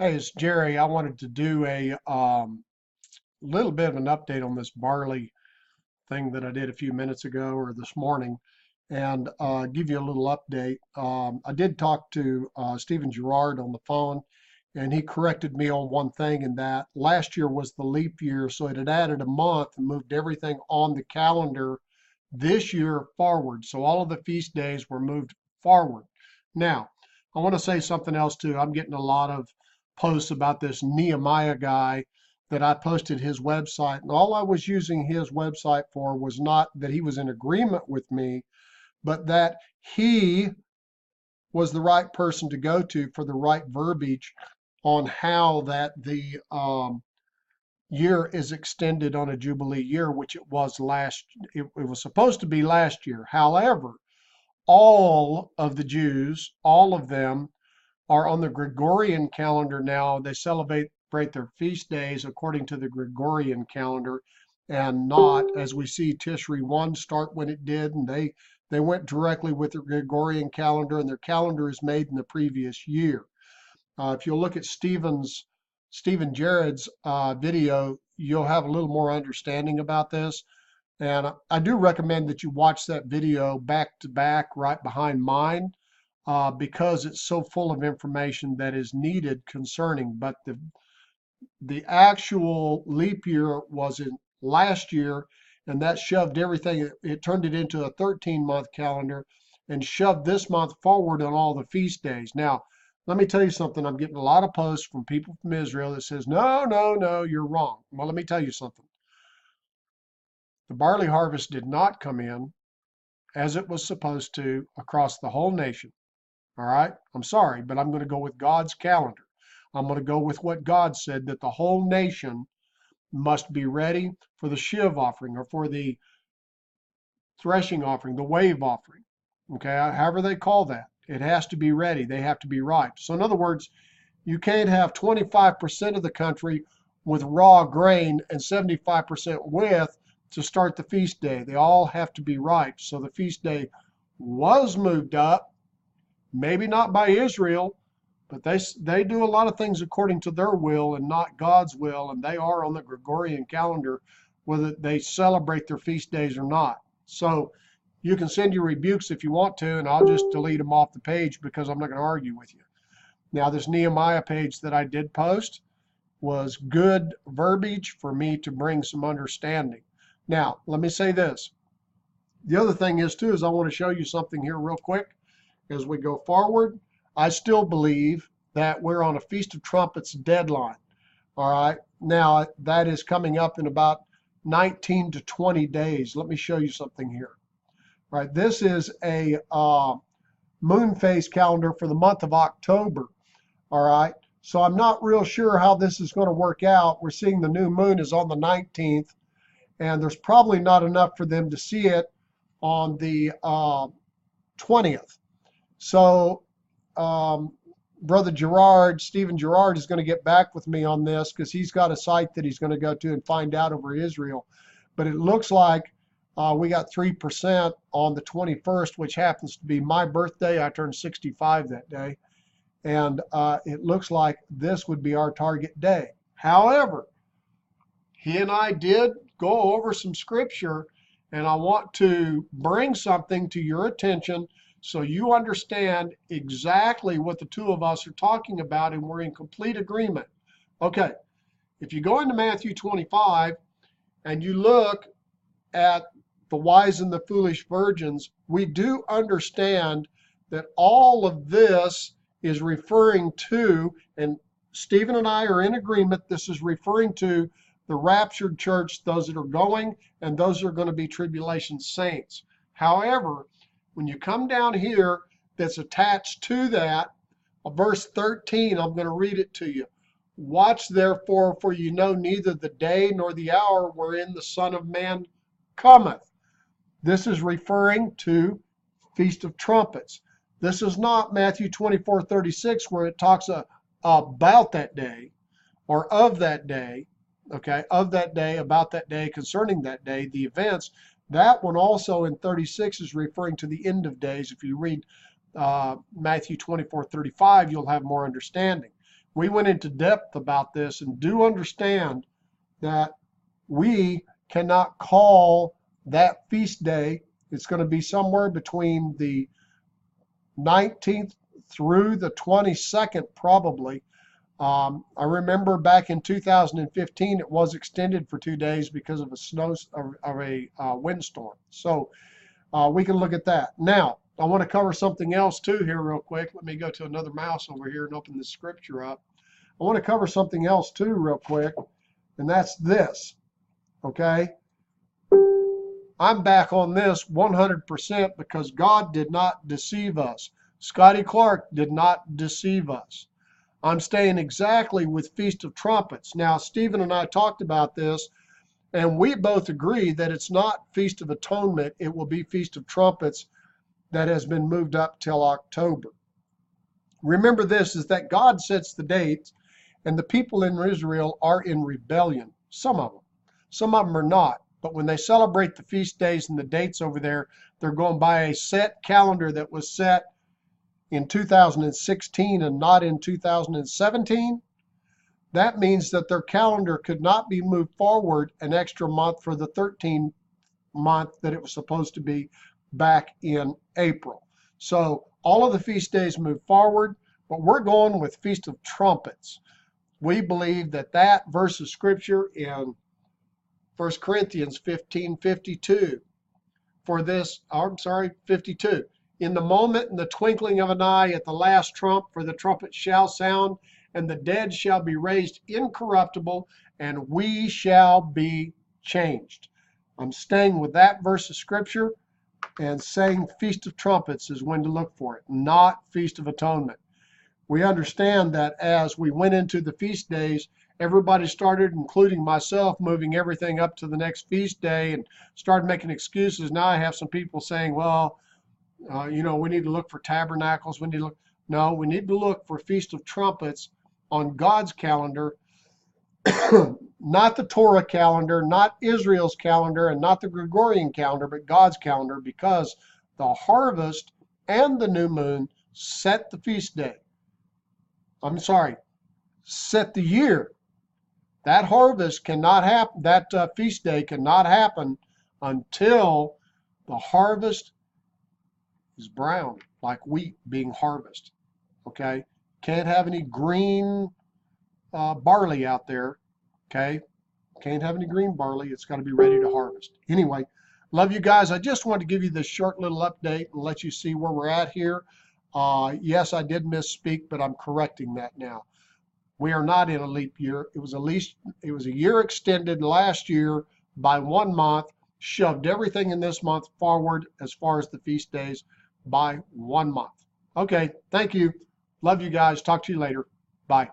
Hey, it's Jerry. I wanted to do a little bit of an update on this barley thing that I did a few minutes ago or this morning and give you a little update. I did talk to Stephen Gerard on the phone, and he corrected me on one thing in that last year was the leap year, so it had added a month and moved everything on the calendar this year forward. So all of the feast days were moved forward. Now, I want to say something else too. I'm getting a lot of posts about this Nehemiah guy that I posted his website, and all I was using his website for was not that he was in agreement with me, but that he was the right person to go to for the right verbiage on how that the year is extended on a Jubilee year, which it was supposed to be last year. However, all of the Jews, all of them, are on the Gregorian calendar now. They celebrate their feast days according to the Gregorian calendar and not, as we see Tishri 1 start when it did, and they went directly with the Gregorian calendar, and their calendar is made in the previous year. If you look at Stephen Jared's video, you'll have a little more understanding about this. And I do recommend that you watch that video back to back right behind mine because it's so full of information that is needed concerning. But the actual leap year was in last year, and that shoved everything. It turned it into a 13-month calendar and shoved this month forward on all the feast days. Now, let me tell you something. I'm getting a lot of posts from people from Israel that says, no, no, no, you're wrong. Well, let me tell you something. The barley harvest did not come in as it was supposed to across the whole nation. All right? I'm sorry, but I'm going to go with God's calendar. I'm going to go with what God said, that the whole nation must be ready for the Shiv offering or for the threshing offering, the wave offering. Okay, however they call that. It has to be ready. They have to be right. So in other words, you can't have 25% of the country with raw grain and 75% with to start the feast day. They all have to be right. So the feast day was moved up, maybe not by Israel, but they do a lot of things according to their will and not God's will, and they are on the Gregorian calendar, whether they celebrate their feast days or not. So you can send your rebukes if you want to, and I'll just delete them off the page because I'm not going to argue with you. Now, this Nehemiah page that I did post was good verbiage for me to bring some understanding. Now, let me say this. The other thing is, too, is I want to show you something here real quick as we go forward. I still believe that we're on a Feast of Trumpets deadline. All right. Now, that is coming up in about 19 to 20 days. Let me show you something here. All right. This is a moon phase calendar for the month of October. All right. So I'm not real sure how this is going to work out. We're seeing the new moon is on the 19th, and there's probably not enough for them to see it on the 20th. So Brother Gerard, Stephen Gerard, is going to get back with me on this because he's got a site that he's going to go to and find out over Israel. But it looks like we got 3% on the 21st, which happens to be my birthday. I turned 65 that day. And it looks like this would be our target day. However, he and I did go over some scripture, and I want to bring something to your attention so you understand exactly what the two of us are talking about, and we're in complete agreement. Okay, if you go into Matthew 25 and you look at the wise and the foolish virgins, we do understand that all of this is referring to, and Stephen and I are in agreement, this is referring to the raptured church, those that are going, and those are going to be tribulation saints. However, when you come down here, that's attached to that, verse 13, I'm going to read it to you. Watch therefore, for you know neither the day nor the hour wherein the Son of Man cometh. This is referring to Feast of Trumpets. This is not Matthew 24:36 where it talks about that day or of that day, okay, of that day, about that day, concerning that day, the events. That one also in 36 is referring to the end of days. If you read Matthew 24:35, you'll have more understanding. We went into depth about this, and do understand that we cannot call that feast day. It's going to be somewhere between the 19th through the 22nd, probably. I remember back in 2015, it was extended for 2 days because of a windstorm. So we can look at that. Now, I want to cover something else too here real quick. Let me go to another mouse over here and open the scripture up. I want to cover something else too real quick, and that's this. Okay? I'm back on this 100% because God did not deceive us. Scotty Clark did not deceive us. I'm staying exactly with Feast of Trumpets. Now, Stephen and I talked about this, and we both agree that it's not Feast of Atonement. It will be Feast of Trumpets that has been moved up till October. Remember this, is that God sets the dates, and the people in Israel are in rebellion. Some of them. Some of them are not. But when they celebrate the feast days and the dates over there, they're going by a set calendar that was set in 2016 and not in 2017. That means that their calendar could not be moved forward an extra month for the 13th month that it was supposed to be back in April. So all of the feast days move forward, but we're going with Feast of Trumpets. We believe that that verse of scripture in 1 Corinthians 15:52 for this, 52. In the moment, in the twinkling of an eye, at the last trump, for the trumpet shall sound, and the dead shall be raised incorruptible, and we shall be changed. I'm staying with that verse of scripture and saying Feast of Trumpets is when to look for it, not Feast of Atonement. We understand that as we went into the feast days, everybody started, including myself, moving everything up to the next feast day and started making excuses. Now I have some people saying, well, we need to look for tabernacles. We need to look. No, we need to look for Feast of Trumpets on God's calendar, not the Torah calendar, not Israel's calendar, and not the Gregorian calendar, but God's calendar, because the harvest and the new moon set the feast day. Set the year. That harvest cannot happen, that feast day cannot happen until the harvest is brown, like wheat being harvested. Okay? Can't have any green barley out there. Okay? Can't have any green barley. It's got to be ready to harvest. Anyway, love you guys. I just wanted to give you this short little update and let you see where we're at here. Yes, I did misspeak, but I'm correcting that now. We are not in a leap year. It was a year extended last year by 1 month, shoved everything in this month forward as far as the feast days by 1 month. Okay, thank you. Love you guys. Talk to you later. Bye.